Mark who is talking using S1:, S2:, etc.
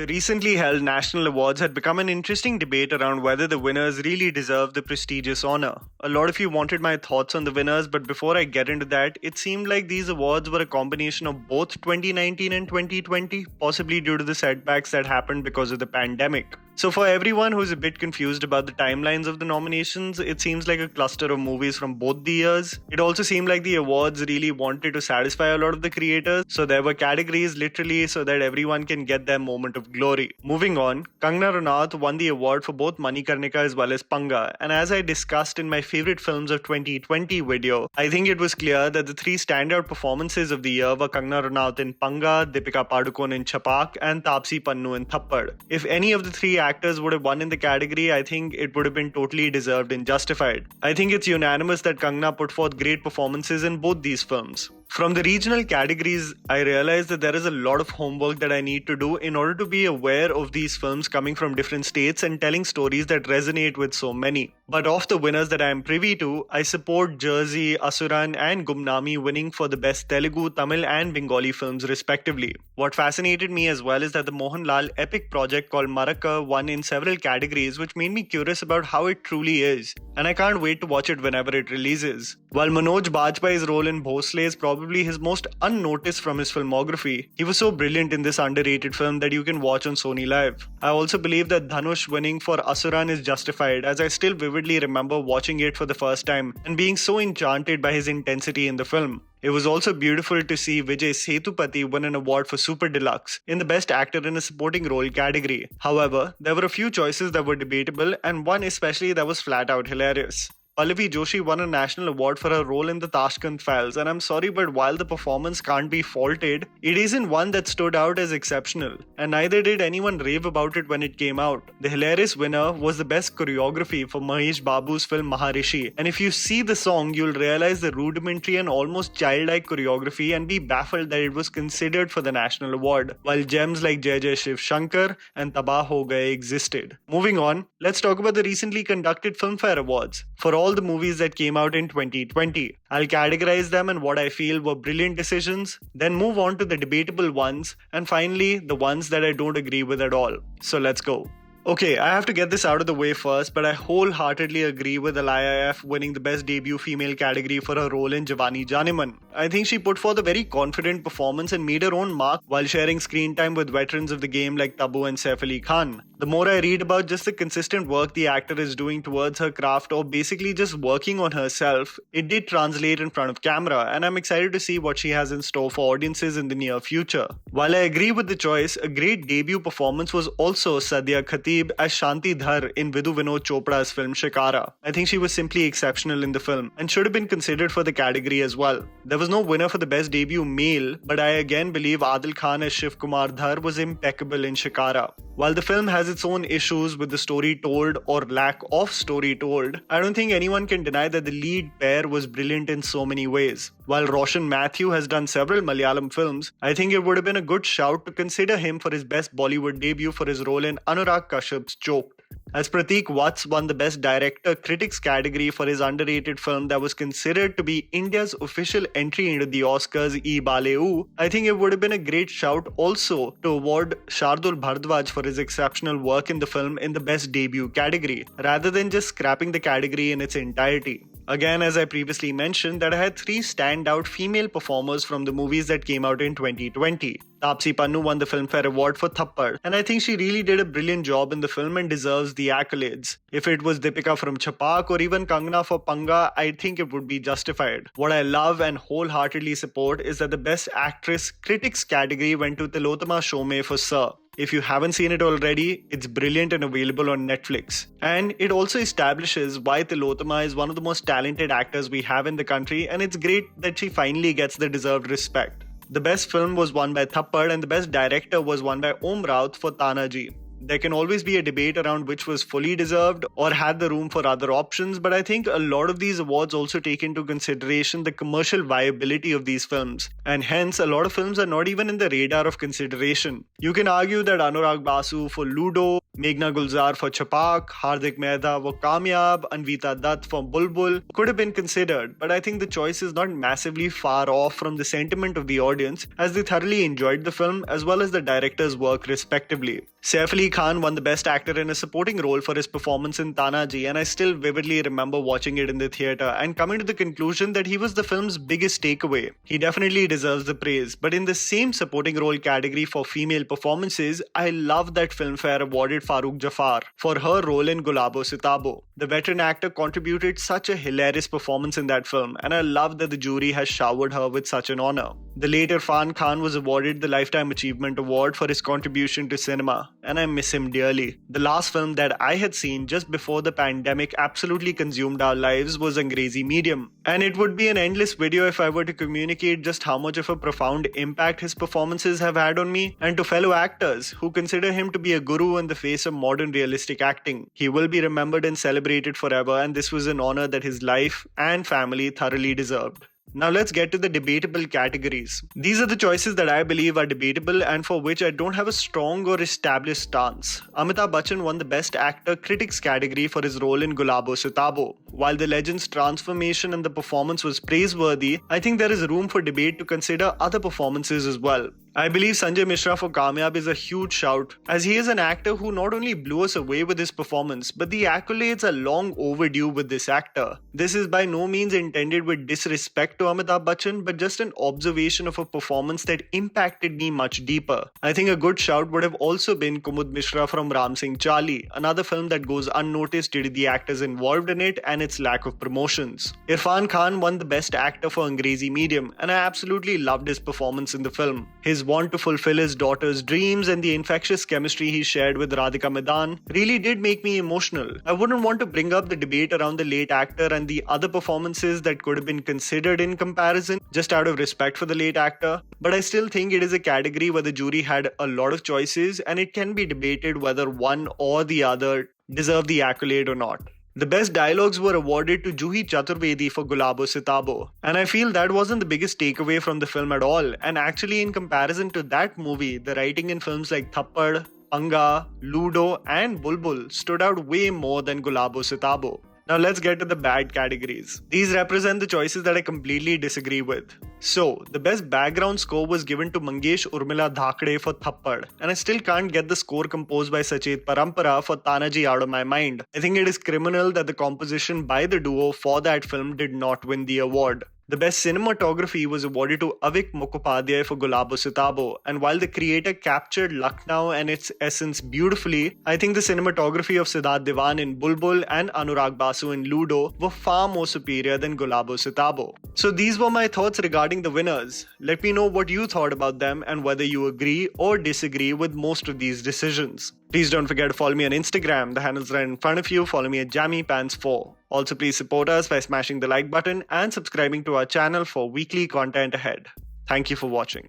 S1: The recently held national awards had become an interesting debate around whether the winners really deserve the prestigious honor. A lot of you wanted my thoughts on the winners, but before I get into that, it seemed like these awards were a combination of both 2019 and 2020, possibly due to the setbacks that happened because of the pandemic. So for everyone who's a bit confused about the timelines of the nominations, it seems like a cluster of movies from both the years. It also seemed like the awards really wanted to satisfy a lot of the creators, so there were categories literally so that everyone can get their moment of glory. Moving on, Kangana Ranaut won the award for both Manikarnika as well as Panga, and as I discussed in my favorite films of 2020 video, I think it was clear that the three standout performances of the year were Kangana Ranaut in Panga, Deepika Padukone in Chapak, and Taapsee Pannu in Thappad. If any of the three actors would have won in the category, I think it would have been totally deserved and justified. I think it's unanimous that Kangana put forth great performances in both these films. From the regional categories, I realized that there is a lot of homework that I need to do in order to be aware of these films coming from different states and telling stories that resonate with so many. But of the winners that I am privy to, I support Jersey, Asuran and Gumnami winning for the best Telugu, Tamil and Bengali films respectively. What fascinated me as well is that the Mohanlal epic project called Marakka won in several categories, which made me curious about how it truly is. And I can't wait to watch it whenever it releases. While Manoj Bajpayee's role in Bhosle is probably his most unnoticed from his filmography, he was so brilliant in this underrated film that you can watch on Sony Live. I also believe that Dhanush winning for Asuran is justified, as I still vividly remember watching it for the first time and being so enchanted by his intensity in the film. It was also beautiful to see Vijay Sethupathi win an award for Super Deluxe in the Best Actor in a Supporting Role category. However, there were a few choices that were debatable and one especially that was flat out hilarious. Pallavi Joshi won a national award for her role in the Tashkent Files, and I'm sorry, but while the performance can't be faulted, it isn't one that stood out as exceptional, and neither did anyone rave about it when it came out. The hilarious winner was the best choreography for Mahesh Babu's film Maharishi, and if you see the song, you'll realize the rudimentary and almost childlike choreography and be baffled that it was considered for the national award, while gems like Jai Jai Shiv Shankar and Tabaa Ho Gaye existed. Moving on, let's talk about the recently conducted Filmfare Awards. For all the movies that came out in 2020. I'll categorize them in what I feel were brilliant decisions, then move on to the debatable ones, and finally, the ones that I don't agree with at all. So let's go. Okay, I have to get this out of the way first, but I wholeheartedly agree with Alaya F winning the Best Debut Female category for her role in Jawani Janeman. I think she put forth a very confident performance and made her own mark while sharing screen time with veterans of the game like Tabu and Saif Ali Khan. The more I read about just the consistent work the actor is doing towards her craft or basically just working on herself, it did translate in front of camera, and I'm excited to see what she has in store for audiences in the near future. While I agree with the choice, a great debut performance was also Sadia Khatib as Shanti Dhar in Vidhu Vinod Chopra's film Shikara. I think she was simply exceptional in the film and should have been considered for the category as well. There was no winner for the best debut male, but I again believe Adil Khan as Shiv Kumar Dhar was impeccable in Shikara. While the film has its own issues with the story told or lack of story told, I don't think anyone can deny that the lead pair was brilliant in so many ways. While Roshan Mathew has done several Malayalam films, I think it would have been a good shout to consider him for his best Bollywood debut for his role in Anurag Kashyap's Choked. As Prateek Watts won the Best Director Critics category for his underrated film that was considered to be India's official entry into the Oscars, E Baleu, I think it would have been a great shout also to award Shardul Bhardwaj for his exceptional work in the film in the Best Debut category, rather than just scrapping the category in its entirety. Again, as I previously mentioned, that I had three standout female performers from the movies that came out in 2020. Taapsee Pannu won the Filmfare Award for Thappad, and I think she really did a brilliant job in the film and deserves the accolades. If it was Deepika from Chapak or even Kangana for Panga, I think it would be justified. What I love and wholeheartedly support is that the Best Actress Critics category went to Tilotama Shome for Sir. If you haven't seen it already, it's brilliant and available on Netflix. And it also establishes why Tilotama is one of the most talented actors we have in the country, and it's great that she finally gets the deserved respect. The best film was won by Thappad and the best director was won by Om Raut for Tanaji. There can always be a debate around which was fully deserved or had the room for other options, but I think a lot of these awards also take into consideration the commercial viability of these films, and hence a lot of films are not even in the radar of consideration. You can argue that Anurag Basu for Ludo Meghna Gulzar for Chapak, Hardik Mehta for Kamyab, Anvita Dutt for Bulbul could have been considered, but I think the choice is not massively far off from the sentiment of the audience as they thoroughly enjoyed the film as well as the director's work respectively. Saif Ali Khan won the Best Actor in a Supporting Role for his performance in Tanaji, and I still vividly remember watching it in the theatre and coming to the conclusion that he was the film's biggest takeaway. He definitely deserves the praise, but in the same supporting role category for female performances, I love that Filmfare awarded Farooq Jafar for her role in Gulabo Sitabo. The veteran actor contributed such a hilarious performance in that film, and I love that the jury has showered her with such an honor. The late Irfan Khan was awarded the Lifetime Achievement Award for his contribution to cinema, and I miss him dearly. The last film that I had seen just before the pandemic absolutely consumed our lives was Angrezi Medium, and it would be an endless video if I were to communicate just how much of a profound impact his performances have had on me and to fellow actors who consider him to be a guru in the face of modern realistic acting. He will be remembered and celebrated forever, and this was an honor that his life and family thoroughly deserved. Now let's get to the debatable categories. These are the choices that I believe are debatable and for which I don't have a strong or established stance. Amitabh Bachchan won the Best Actor Critics category for his role in Gulabo Sitabo. While the legend's transformation and the performance was praiseworthy, I think there is room for debate to consider other performances as well. I believe Sanjay Mishra for Kamyab is a huge shout, as he is an actor who not only blew us away with his performance, but the accolades are long overdue with this actor. This is by no means intended with disrespect to Amitabh Bachchan, but just an observation of a performance that impacted me much deeper. I think a good shout would have also been Kumud Mishra from Ram Singh Chali, another film that goes unnoticed due to the actors involved in it and its lack of promotions. Irfan Khan won the Best Actor for Angrezi Medium, and I absolutely loved his performance in the film. His want to fulfill his daughter's dreams and the infectious chemistry he shared with Radhika Madan really did make me emotional. I wouldn't want to bring up the debate around the late actor and the other performances that could have been considered in comparison, just out of respect for the late actor, but I still think it is a category where the jury had a lot of choices and it can be debated whether one or the other deserve the accolade or not. The best dialogues were awarded to Juhi Chaturvedi for Gulabo Sitabo, and I feel that wasn't the biggest takeaway from the film at all, and actually in comparison to that movie, the writing in films like Thappad, Panga, Ludo and Bulbul stood out way more than Gulabo Sitabo. Now let's get to the bad categories. These represent the choices that I completely disagree with. So, the best background score was given to Mangesh Urmila Dhakde for Thappad, and I still can't get the score composed by Sachet Parampara for Tanaji out of my mind. I think it is criminal that the composition by the duo for that film did not win the award. The best cinematography was awarded to Avik Mukhopadhyay for Gulabo Sitabo, and while the creator captured Lucknow and its essence beautifully, I think the cinematography of Siddharth Diwan in Bulbul and Anurag Basu in Ludo were far more superior than Gulabo Sitabo. So these were my thoughts regarding the winners. Let me know what you thought about them and whether you agree or disagree with most of these decisions. Please don't forget to follow me on Instagram. The handles right in front of you. Follow me at JammyPants4. Also, please support us by smashing the like button and subscribing to our channel for weekly content ahead. Thank you for watching.